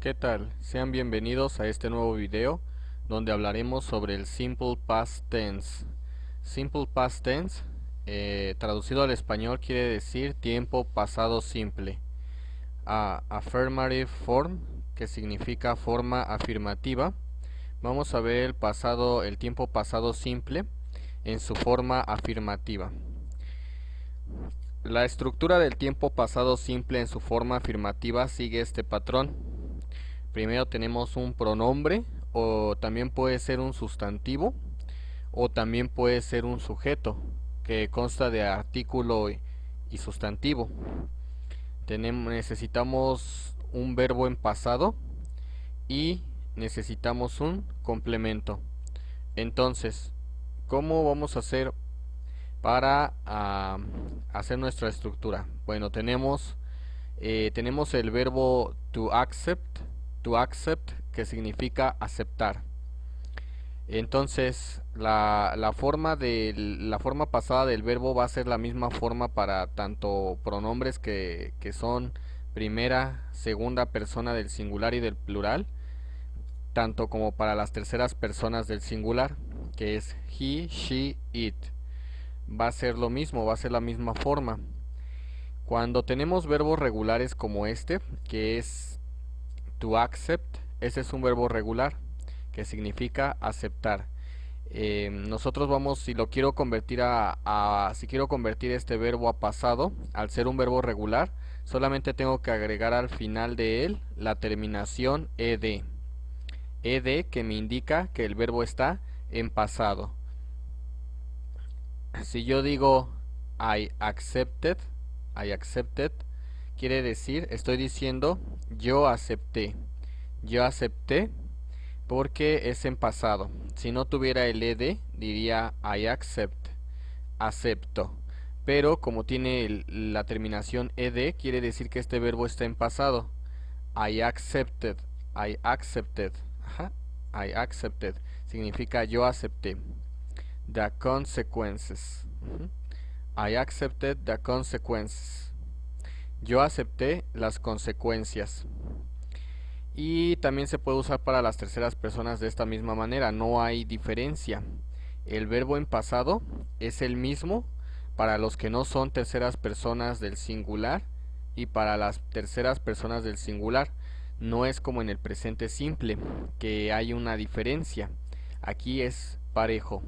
¿Qué tal? Sean bienvenidos a este nuevo video donde hablaremos sobre el Simple Past Tense. Simple Past Tense, traducido al español, quiere decir tiempo pasado simple. Affirmative Form, que significa forma afirmativa. Vamos a ver el tiempo pasado simple en su forma afirmativa. La estructura del tiempo pasado simple en su forma afirmativa sigue este patrón. Primero tenemos un pronombre, o también puede ser un sustantivo, o también puede ser un sujeto, que consta de artículo y sustantivo. Necesitamos un verbo en pasado y necesitamos un complemento. Entonces, ¿cómo vamos a hacer para hacer nuestra estructura? Bueno, tenemos el verbo to accept, que significa aceptar. Entonces, la forma pasada del verbo va a ser la misma forma para tanto pronombres que son primera, segunda persona del singular y del plural, tanto como para las terceras personas del singular, que es he, she, it. Va a ser lo mismo, va a ser la misma forma. Cuando tenemos verbos regulares como este, que es to accept, ese es un verbo regular que significa aceptar. Nosotros vamos, si lo quiero convertir si quiero convertir este verbo a pasado, al ser un verbo regular, solamente tengo que agregar al final de él la terminación ed. Ed que me indica que el verbo está en pasado. Si yo digo I accepted, I accepted, quiere decir, estoy diciendo yo acepté. Yo acepté porque es en pasado. Si no tuviera el ed, diría I accept, acepto. Pero como tiene la terminación ed, quiere decir que este verbo está en pasado. I accepted, I accepted. Ajá. I accepted significa yo acepté. The consequences. I accepted the consequences. Yo acepté las consecuencias. Y también se puede usar para las terceras personas de esta misma manera, no hay diferencia. El verbo en pasado es el mismo para los que no son terceras personas del singular y para las terceras personas del singular. No es como en el presente simple, que hay una diferencia. Aquí es parejo.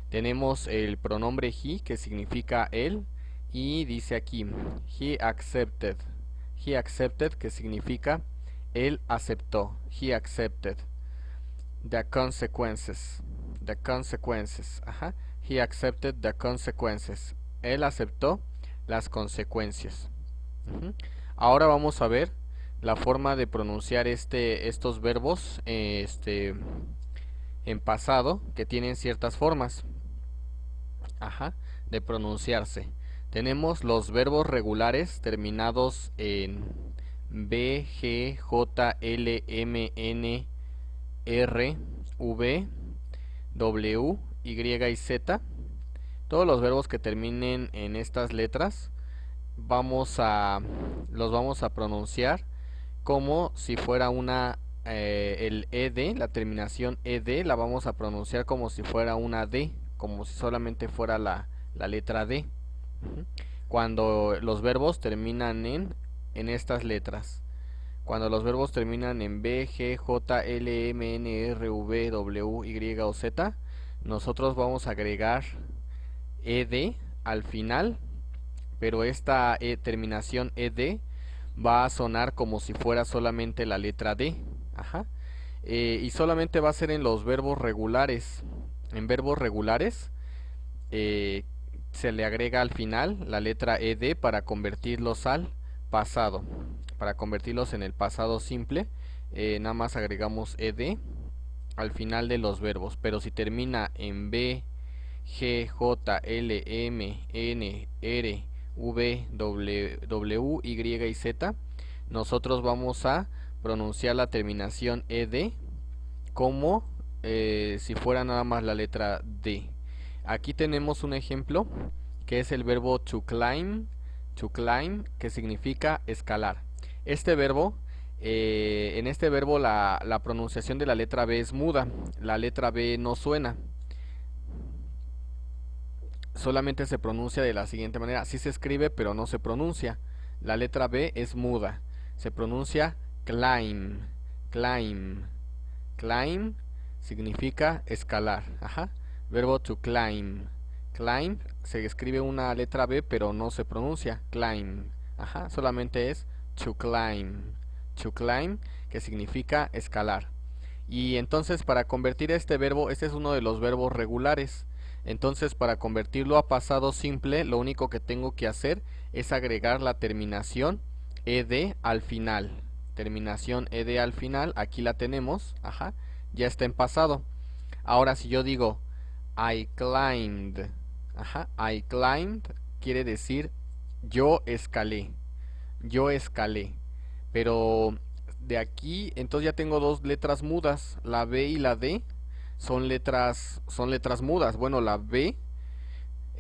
Tenemos el pronombre he, que significa él, y dice aquí, he accepted. He accepted, que significa él aceptó. He accepted. The consequences. The consequences. Ajá. He accepted the consequences. Él aceptó las consecuencias. Ahora vamos a ver la forma de pronunciar estos verbos en pasado, que tienen ciertas formas, ajá, de pronunciarse. Tenemos los verbos regulares terminados en B, G, J, L, M, N, R, V, W, Y y Z. Todos los verbos que terminen en estas letras los vamos a pronunciar como si fuera el ed, la terminación ed la vamos a pronunciar como si fuera una d, como si solamente fuera la letra d. Cuando los verbos terminan en estas letras. Cuando los verbos terminan en B, G, J, L, M, N, R, V, W, Y o Z, nosotros vamos a agregar ed al final, pero esta terminación ed va a sonar como si fuera solamente la letra D. Ajá. Y solamente va a ser en los verbos regulares. En verbos regulares eh, se le agrega al final la letra ed para convertirlos al pasado. Para convertirlos en el pasado simple, nada más agregamos ed al final de los verbos. Pero si termina en B, G, J, L, M, N, R, V, W, Y y Z, nosotros vamos a pronunciar la terminación ed como si fuera nada más la letra D. Aquí tenemos un ejemplo que es el verbo to climb, que significa escalar. Este verbo En este verbo la pronunciación de la letra B es muda. La letra B no suena. Solamente se pronuncia de la siguiente manera. Sí se escribe, pero no se pronuncia. La letra B es muda. Se pronuncia climb, climb, climb significa escalar. Ajá. Verbo to climb. Climb se escribe una letra B, pero no se pronuncia. Climb. Ajá. Solamente es to climb. To climb, que significa escalar. Y entonces para convertir este verbo, este es uno de los verbos regulares. Entonces para convertirlo a pasado simple, lo único que tengo que hacer es agregar la terminación ed al final. Terminación ed al final, aquí la tenemos, ajá, ya está en pasado. Ahora si yo digo I climbed, ajá, I climbed quiere decir yo escalé, yo escalé. Pero de aquí, entonces ya tengo dos letras mudas, la B y la D son letras mudas. Bueno, la B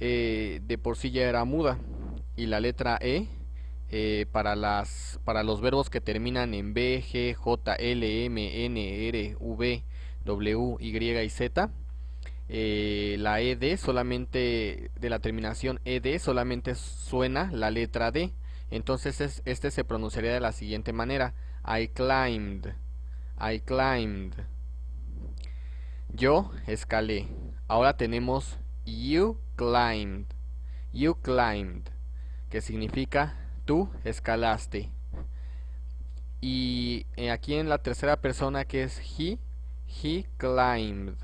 de por sí ya era muda y la letra para los verbos que terminan en B, G, J, L, M, N, R, V, W, Y y Z, la ED solamente, de la terminación ED solamente suena la letra D. Entonces este se pronunciaría de la siguiente manera. I climbed. I climbed. Yo escalé. Ahora tenemos you climbed. You climbed, que significa tú escalaste. Y aquí en la tercera persona que es he climbed.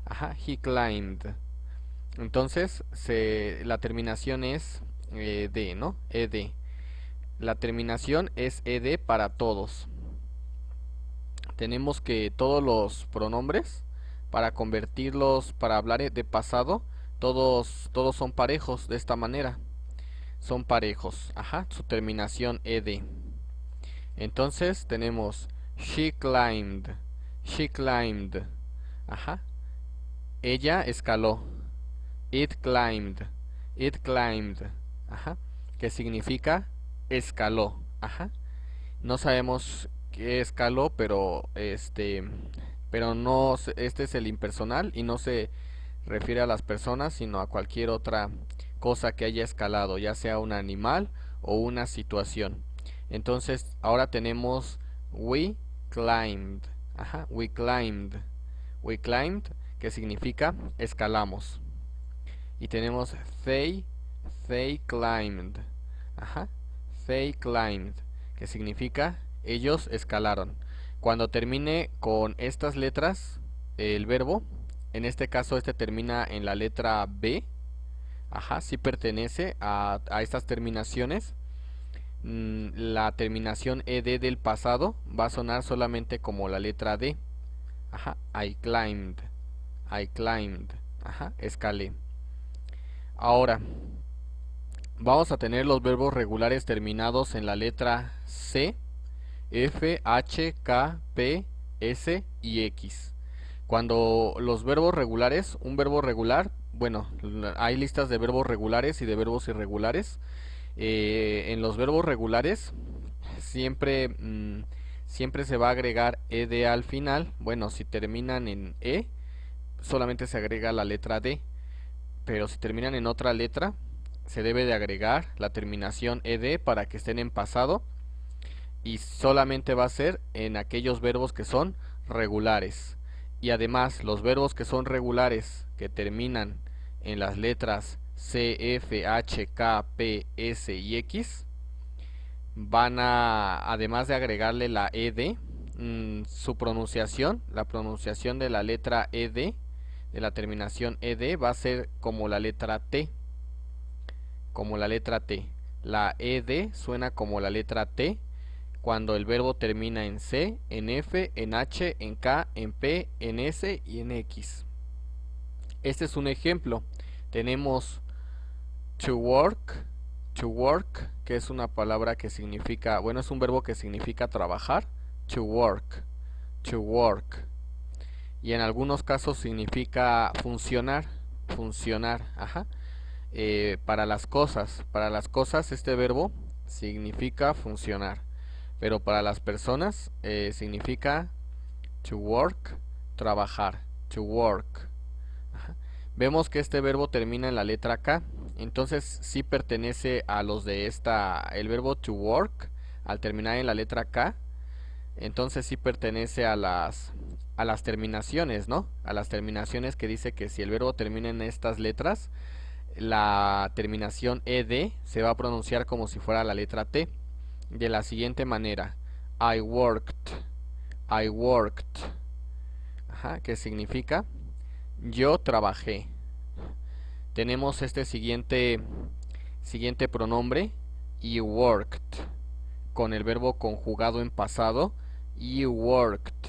Ajá, he climbed. Entonces, la terminación es D, ¿no? Ed. La terminación es ed para todos. Tenemos que todos los pronombres, para convertirlos, para hablar de pasado, todos son parejos de esta manera. Son parejos. Ajá, su terminación ed. Entonces tenemos she climbed. She climbed. Ajá. Ella escaló. It climbed. It climbed. Ajá. Que significa escaló. Ajá. No sabemos qué escaló, pero no, este es el impersonal y no se refiere a las personas, sino a cualquier otra cosa que haya escalado, ya sea un animal o una situación. Entonces, ahora tenemos we climbed. Ajá, we climbed. We climbed, que significa escalamos. Y tenemos they climbed. Ajá, they climbed, que significa ellos escalaron. Cuando termine con estas letras, el verbo, en este caso este termina en la letra B, ajá, sí pertenece a estas terminaciones. La terminación ed del pasado va a sonar solamente como la letra D. Ajá, I climbed, I climbed, ajá, escalé. Ahora, vamos a tener los verbos regulares terminados en la letra C, F, H, K, P, S y X. Cuando los verbos regulares, un verbo regular, bueno, hay listas de verbos regulares y de verbos irregulares. En los verbos regulares siempre se va a agregar ed al final. Bueno, si terminan en E, solamente se agrega la letra D. Pero si terminan en otra letra, se debe de agregar la terminación ed para que estén en pasado. Y solamente va a ser en aquellos verbos que son regulares. Y además, los verbos que son regulares, que terminan en las letras C, F, H, K, P, S y X, van a, además de agregarle la ed, su pronunciación, la pronunciación de la letra ed, de la terminación ed, va a ser como la letra T, como la letra T. La ed suena como la letra T cuando el verbo termina en C, en F, en H, en K, en P, en S y en X. Este es un ejemplo. Tenemos to work, que es una palabra que significa, bueno, es un verbo que significa trabajar, to work, to work. Y en algunos casos significa funcionar, funcionar, ajá. Para las cosas este verbo significa funcionar. pero para las personas significa to work, trabajar, to work. Ajá. Vemos que este verbo termina en la letra K, entonces sí pertenece a los de el verbo to work, al terminar en la letra K, entonces sí pertenece a las terminaciones, ¿no? A las terminaciones que dice que si el verbo termina en estas letras, la terminación ed se va a pronunciar como si fuera la letra T, de la siguiente manera: I worked, I worked, ajá, que significa yo trabajé. Tenemos este siguiente pronombre, you worked, con el verbo conjugado en pasado, you worked,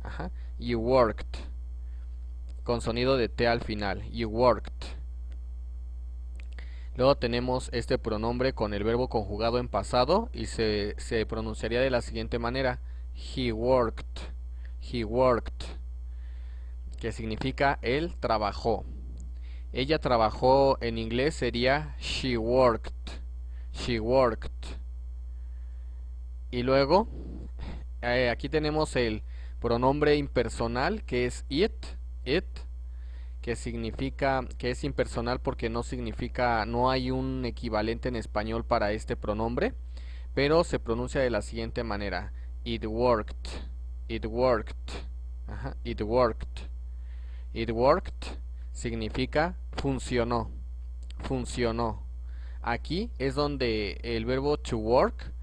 ajá, you worked, con sonido de T al final, you worked. Luego tenemos este pronombre con el verbo conjugado en pasado y se pronunciaría de la siguiente manera: he worked, he worked, que significa él trabajó. Ella trabajó en inglés sería she worked, she worked. Y luego aquí tenemos el pronombre impersonal que es it, que significa que es impersonal porque no significa, no hay un equivalente en español para este pronombre, pero se pronuncia de la siguiente manera: it worked, it worked, ajá, it worked. It worked significa funcionó, funcionó. Aquí es donde el verbo to work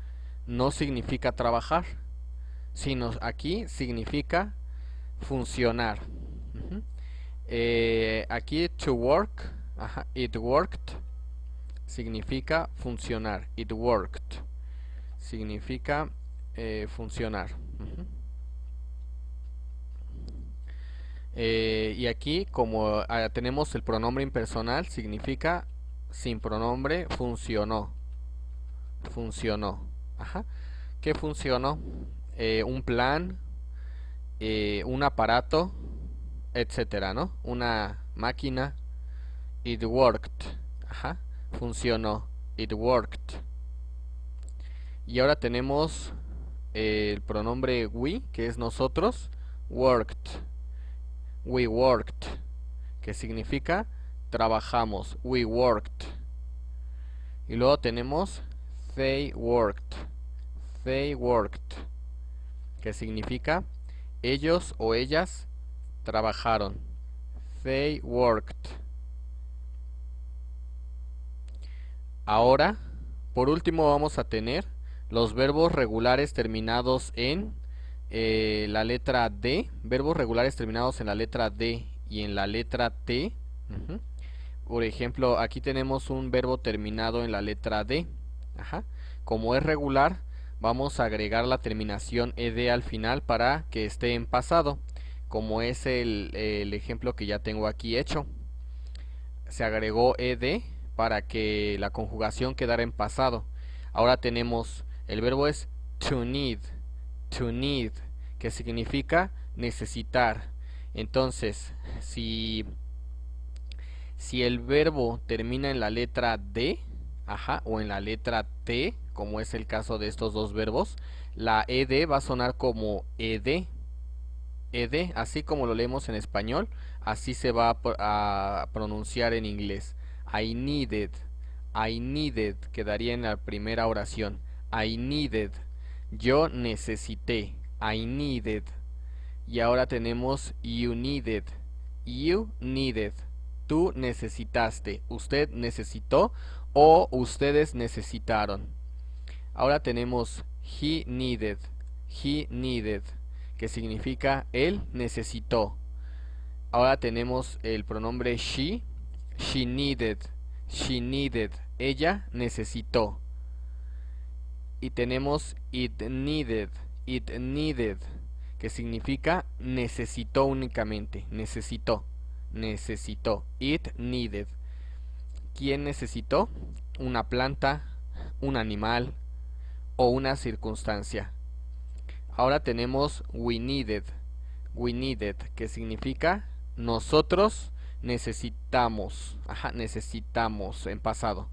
no significa trabajar, sino aquí significa funcionar. Ujú. Aquí to work, ajá, it worked, significa funcionar. It worked significa funcionar. Ujú. Y aquí, como tenemos el pronombre impersonal, significa sin pronombre funcionó. Funcionó. Ajá. ¿Qué funcionó? Un plan, un aparato, etcétera, ¿no? Una máquina. It worked. Ajá. Funcionó. It worked. Y ahora tenemos el pronombre we, que es nosotros. Worked. We worked, que significa trabajamos. We worked. Y luego tenemos they worked. They worked, que significa ellos o ellas trabajaron. They worked. Ahora, por último, vamos a tener los verbos regulares terminados en la letra D. Verbos regulares terminados en la letra D y en la letra T. Ujú. Por ejemplo, aquí tenemos un verbo terminado en la letra D. Ajá. Como es regular, vamos a agregar la terminación ed al final para que esté en pasado, como es el ejemplo que ya tengo aquí hecho. Se agregó ed para que la conjugación quedara en pasado. Ahora tenemos, el verbo es to need, que significa necesitar. Entonces, si el verbo termina en la letra D, ajá, o en la letra T, como es el caso de estos dos verbos, la ed va a sonar como ed, así como lo leemos en español, así se va a pronunciar en inglés. I needed, quedaría en la primera oración. I needed, yo necesité. I needed. Y ahora tenemos you needed. You needed. Tú necesitaste. Usted necesitó o ustedes necesitaron. Ahora tenemos he needed. He needed, que significa él necesitó. Ahora tenemos el pronombre she. She needed. She needed. Ella necesitó. Y tenemos it needed. It needed, que significa necesitó únicamente. Necesitó. Necesitó. It needed. ¿Quién necesitó? Una planta, un animal o una circunstancia. Ahora tenemos we needed. We needed, que significa nosotros necesitamos. Ajá, necesitamos en pasado.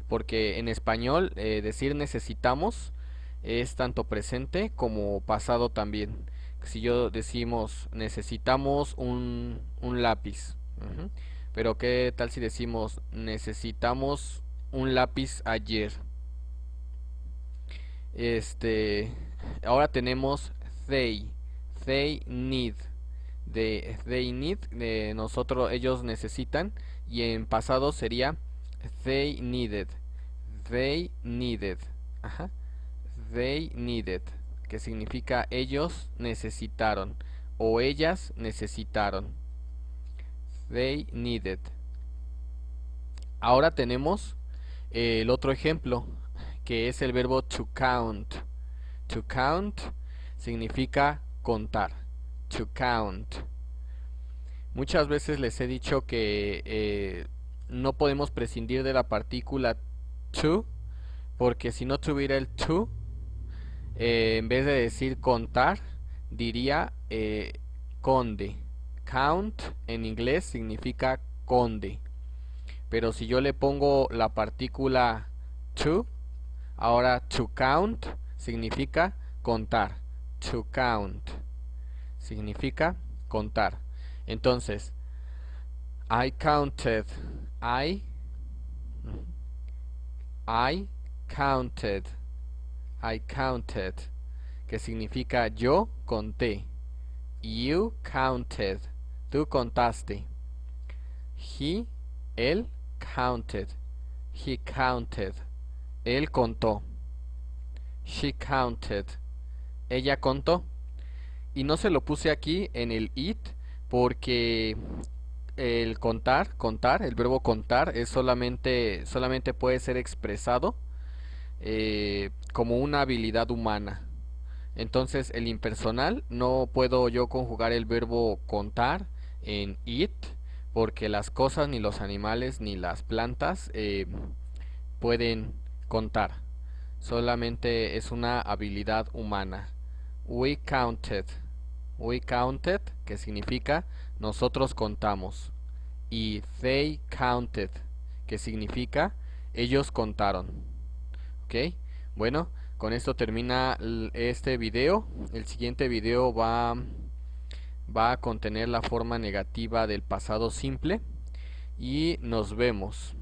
Porque en español decir necesitamos es tanto presente como pasado también. Si yo decimos necesitamos un lápiz, ujú, pero ¿qué tal si decimos necesitamos un lápiz ayer? Este, ahora tenemos they, they need, de they need, de nosotros, ellos necesitan, y en pasado sería they needed, they needed, ajá, they needed, que significa ellos necesitaron o ellas necesitaron, they needed. Ahora tenemos el otro ejemplo, que es el verbo to count. To count significa contar. To count. Muchas veces les he dicho que no podemos prescindir de la partícula to, porque si no tuviera el to, en vez de decir contar, diría conde. Count en inglés significa conde. Pero si yo le pongo la partícula to, ahora to count significa contar. To count significa contar. Entonces, I counted. I, I counted. I counted. Que significa yo conté. You counted. Tú contaste. He, él counted. He counted. Él contó. She counted. Ella contó. Y no se lo puse aquí en el it porque el contar, contar, el verbo contar es solamente puede ser expresado como una habilidad humana. Entonces el impersonal no puedo yo conjugar el verbo contar en it porque las cosas, ni los animales, ni las plantas pueden contar. Solamente es una habilidad humana. We counted. We counted, que significa nosotros contamos. Y they counted, que significa ellos contaron. ¿Ok? Bueno, con esto termina este video. El siguiente video va a contener la forma negativa del pasado simple. Y nos vemos.